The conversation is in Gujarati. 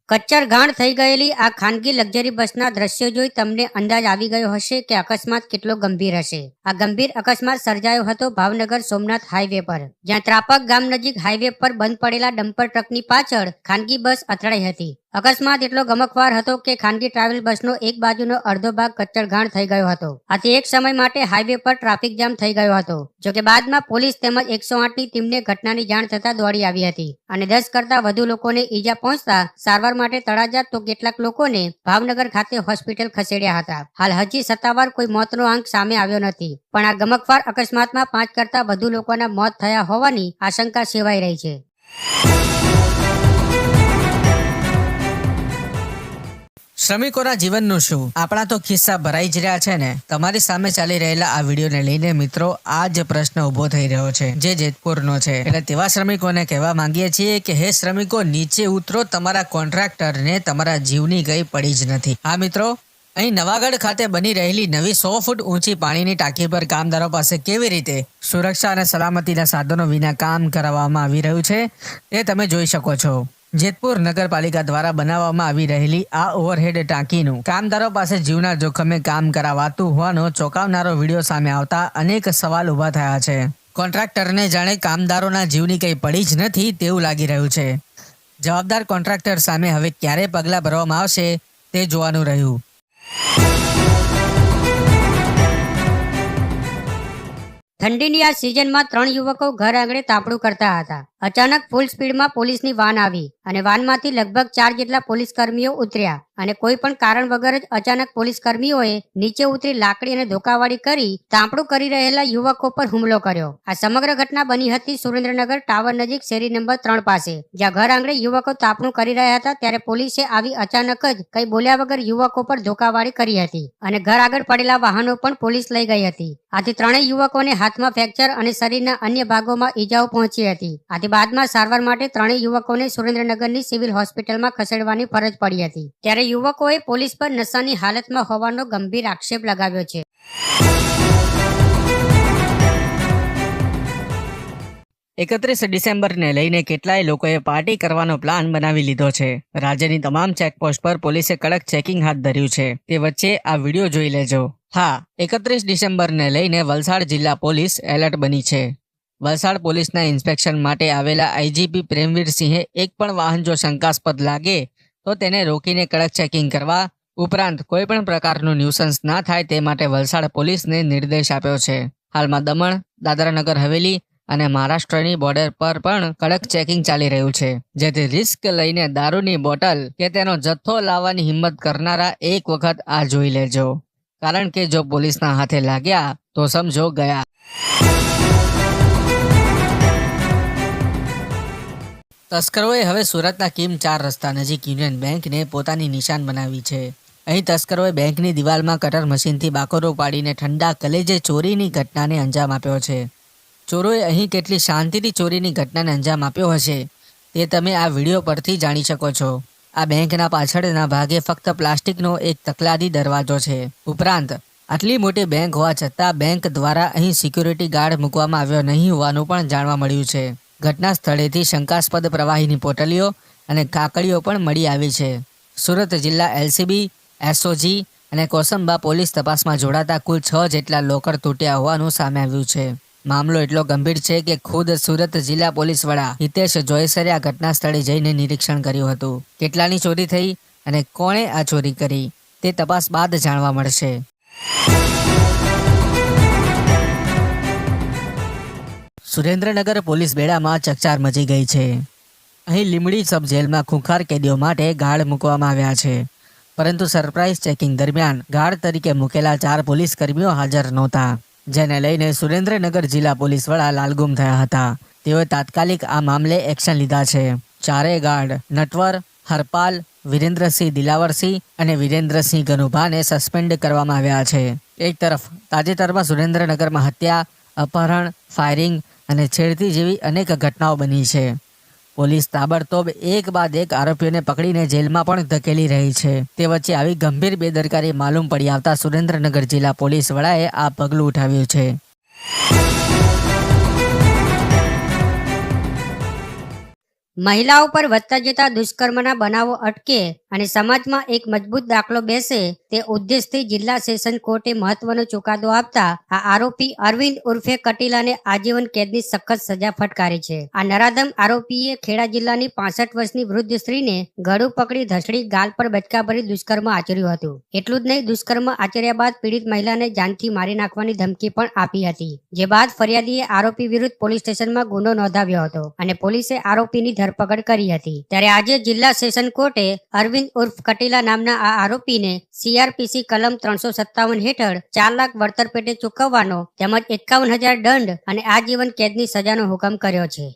કચ્ચર ઘાણ થઈ ગયેલી આ ખાનગી લક્ઝરી બસના દ્રશ્યો જોઈ તમને અંદાજ આવી ગયો હશે કે અકસ્માત કેટલો ગંભીર હશે। આ ગંભીર અકસ્માત સર્જાયો હતો ભાવનગર સોમનાથ હાઈવે પર, જ્યાં ત્રાપક ગામ નજીક હાઈવે પર બંધ પડેલા ડમ્પર ટ્રકની પાછળ ખાનગી બસ અથડાઈ હતી। અકસ્માત એટલો ગમખ્વાર હતો કે ખાનગી ટ્રાવેલ બસનો એક બાજુનો અડધો ભાગ કચ્ચર ઘાણ થઈ ગયો હતો। આથી એક સમય માટે હાઈવે પર ટ્રાફિક જામ થઈ ગયો હતો। જોકે બાદમાં પોલીસ તેમજ 108ની ટીમને ઘટનાની જાણ થતા દોડી આવી હતી અને 10 કરતા વધુ લોકોને ઈજા પહોંચતા સારવાર માટે તળાજા તો કેટલાક લોકોને ભાવનગર ખાતે હોસ્પિટલ ખસેડ્યા હતા। હાલ હજી સત્તાવાર કોઈ મોતનો આંક સામે આવ્યો નથી, પણ આ ગમખ્વાર અકસ્માતમાં 5 કરતા વધુ લોકોના મોત થયા હોવાની આશંકા સેવાઈ રહી છે। શ્રમિકોના જીવનનું શું? આપણા તો ખિસ્સા ભરાઈ જ રહ્યા છે ને। તમારી સામે ચાલી રહેલા આ વિડીયોને લઈને મિત્રો આ જ પ્રશ્ન ઉભો થઈ રહ્યો છે, જે જેતપુરનો છે। એટલે તેવા શ્રમિકોને કહેવા માંગીએ છીએ કે હે શ્રમિકો, નીચે ઉતરો, તમારા કોન્ટ્રાક્ટરને તમારા જીવની કઈ પડી જ નથી। હા મિત્રો, અહીં નવાગઢ ખાતે બની રહેલી નવી 100 ફૂટ ઊંચી પાણીની ટાંકી પર કામદારો પાસે કેવી રીતે સુરક્ષા અને સલામતીના સાધનો વિના કામ કરાવવામાં આવી રહ્યું છે તે તમે જોઈ શકો છો। જેતપુર નગરપાલિકા દ્વારા બનાવવામાં આવી રહેલી આ ઓવરહેડ ટાંકીનું કામદારો પાસે જીવના જોખમે કામ કરાવાતું હોવાનો ચોંકાવનારો વિડીયો સામે આવતા અનેક સવાલ ઉભા થયા છે। કોન્ટ્રાક્ટરને જાણે કામદારોના જીવની કંઈ પડી જ નથી તેવું લાગી રહ્યું છે। જવાબદાર કોન્ટ્રાક્ટર સામે હવે ક્યારે પગલાં ભરવામાં આવશે તે જોવાનું રહ્યું। ઠંડીની આ સિઝનમાં 3 યુવકો ઘર આંગણે તાપણું કરતા હતા। અચાનક ફૂલ સ્પીડમાં પોલીસની વાન આવી અને વાનમાંથી લગભગ 4 જેટલા પોલીસ કર્મીઓ ઉતર્યા અને કોઈ પણ કારણ વગર જ અચાનક પોલીસ કર્મીઓએ નીચે ઉતરી લાકડી અને ધોકાવાળી કરી તાપણું કરી રહેલા યુવકો પર હુમલો કર્યો। આ સમગ્ર ઘટના બની હતી સુરેન્દ્રનગર ટાવર નજીક શેરી નંબર 3 પાસે, જ્યાં ઘર આંગણે યુવકો તાપણું કરી રહ્યા હતા ત્યારે પોલીસે આવી અચાનક જ કઈ બોલ્યા વગર યુવકો પર ધોકાવાળી કરી હતી અને ઘર આગળ પડેલા વાહનો પણ પોલીસ લઈ ગઈ હતી। આથી ત્રણેય યુવકોને હાથમાં ફ્રેક્ચર અને શરીરના અન્ય ભાગોમાં ઈજાઓ પહોંચી હતી। આથી બાદમાં સારવાર માટે ત્રણેય યુવકોને સુરેન્દ્રનગરની સિવિલ હોસ્પિટલમાં ખસેડવાની ફરજ પડી હતી। ત્યારે યુવકોએ પોલીસ પર નશાની હાલતમાં હોવાનો ગંભીર આક્ષેપ લગાવ્યો છે। 31 ડિસેમ્બરને લઈને કેટલાય લોકોએ પાર્ટી કરવાનો પ્લાન બનાવી લીધો છે। રાજ્યની તમામ ચેકપોસ્ટ પર પોલીસે કડક ચેકિંગ હાથ ધર્યું છે। તે વચ્ચે આ વિડીયો જોઈ લેજો। હા, 31 ડિસેમ્બરને લઈને વલસાડ જિલ્લા પોલીસ એલર્ટ બની છે। વલસાડ પોલીસના ઇન્સ્પેક્શન માટે આવેલા આઈજીપી પ્રેમવીરસિંહે એક પણ વાહન જો શંકાસ્પદ લાગે તો તેને રોકીને કડક ચેકિંગ કરવા ઉપરાંત કોઈ પણ પ્રકારનું ન્યુસન્સ ના થાય તે માટે વલસાડ પોલીસને નિર્દેશ આપ્યો છે। હાલમાં દમણ, દાદરાનગર હવેલી અને મહારાષ્ટ્રની બોર્ડર પર પણ કડક ચેકિંગ ચાલી રહ્યું છે, જેથી રિસ્ક લઈને દારૂની બોટલ કે તેનો જથ્થો લાવવાની હિંમત કરનારા એક વખત આ જોઈ લેજો, કારણ કે જો પોલીસના હાથે લાગ્યા તો સમજો ગયા। તસ્કરોએ હવે સુરતના કિમ 4 રસ્તા નજીક યુનિયન બેંકને પોતાની નિશાન બનાવી છે। અહીં તસ્કરોએ બેંકની દિવાલમાં કટર મશીનથી બાકોરો પાડીને ઠંડા કલેજે ચોરીની ઘટનાને અંજામ આપ્યો છે। ચોરોએ અહીં કેટલી શાંતિથી ચોરીની ઘટનાને અંજામ આપ્યો હશે તે તમે આ વિડીયો પરથી જાણી શકો છો। આ બેંકના પાછળના ભાગે ફક્ત પ્લાસ્ટિકનો એક તકલાદી દરવાજો છે। ઉપરાંત આટલી મોટી બેંક હોવા છતાં બેંક દ્વારા અહીં સિક્યુરિટી ગાર્ડ મૂકવામાં આવ્યો નહીં હોવાનું પણ જાણવા મળ્યું છે। ઘટના સ્થળેથી શંકાસ્પદ પ્રવાહીની પોટલીઓ અને કાકડીઓ પણ મળી આવી છે। સુરત જિલ્લા એલસીબી, એસઓજી અને કોસંબા પોલીસ તપાસમાં જોડાતા કુલ 6 જેટલા લોકર તૂટ્યા હોવાનું સામે આવ્યું છે। મામલો એટલો ગંભીર છે કે ખુદ સુરત જિલ્લા પોલીસ વડા હિતેશ જોયસરે આ ઘટના સ્થળે જઈને નિરીક્ષણ કર્યું હતું। કેટલાની ચોરી થઈ અને કોણે આ ચોરી કરી તે તપાસ બાદ જાણવા મળશે। સુરેન્દ્રનગર પોલીસ બેડામાં ચકચાર મચી ગઈ છે। અહીં લીંબડી સબ જેલમાં ખૂંખાર કેદીઓ માટે ગાર્ડ મૂકવામાં આવ્યા છે, પરંતુ સરપ્રાઇઝ ચેકિંગ દરમિયાન ગાર્ડ તરીકે મૂકેલા 4 પોલીસ કર્મીઓ હાજર નહોતા, જેને લઈને સુરેન્દ્રનગર જિલ્લા પોલીસ વડા લાલગુમ થયા હતા। તેઓએ તાત્કાલિક આ મામલે એક્શન લીધા છે। 4 ગાર્ડ નટવર, હરપાલ, વિરેન્દ્રસિંહ દિલાવરસિંહ અને વિરેન્દ્રસિંહ ગનુભાને સસ્પેન્ડ કરવામાં આવ્યા છે। એક તરફ તાજેતરમાં સુરેન્દ્રનગરમાં હત્યા, અપહરણ, ફાયરિંગ અને છેડતી જેવી અનેક ઘટનાઓ બની છે। પોલીસ તાબડતોબ એક બાદ એક આરોપીઓને પકડીને જેલમાં પણ ધકેલી રહી છે। તે વચ્ચે આવી ગંભીર બેદરકારી માલુમ પડી આવતા સુરેન્દ્રનગર જિલ્લા પોલીસ વડાએ આ પગલું ઉઠાવ્યું છે। મહિલાઓ પર વધતા જતા દુષ્કર્મના બનાવો અટકે અને સમાજમાં એક મજબૂત દાખલો બેસે તે ઉદ્દેશથી જિલ્લા સેશન કોર્ટે મહત્વનો ચુકાદો આપતા આ આરોપી અરવિંદ ઉર્ફે કટીલાને આજીવન કેદની સખત સજા ફટકારી છે. આ નરાધમ આરોપીએ ખેડા જિલ્લાની 65 વર્ષની વૃદ્ધ સ્ત્રીને ગળું પકડી ધસડી ગાલ પર બચકા ભરી દુષ્કર્મ આચર્યું હતું. એટલું જ નહીં, દુષ્કર્મ આચર્યા બાદ પીડિત મહિલાને જાનથી મારી નાખવાની ધમકી પણ આપી હતી. જે બાદ ફરિયાદીએ આરોપી વિરુદ્ધ પોલીસ સ્ટેશનમાં ગુનો નોંધાવ્યો હતો અને પોલીસે આરોપીની ધરપકડ કરી હતી. ત્યારે આજે જિલ્લા સેશન કોર્ટે અરવિંદ ઉર્ફ કટીલા નામના આ આરોપીને CRPC કલમ 357 હેઠળ 4 લાખ વળતર પેટે ચૂકવવાનો તેમજ 51,000 દંડ અને આજીવન કેદની સજાનો હુકમ કર્યો છે.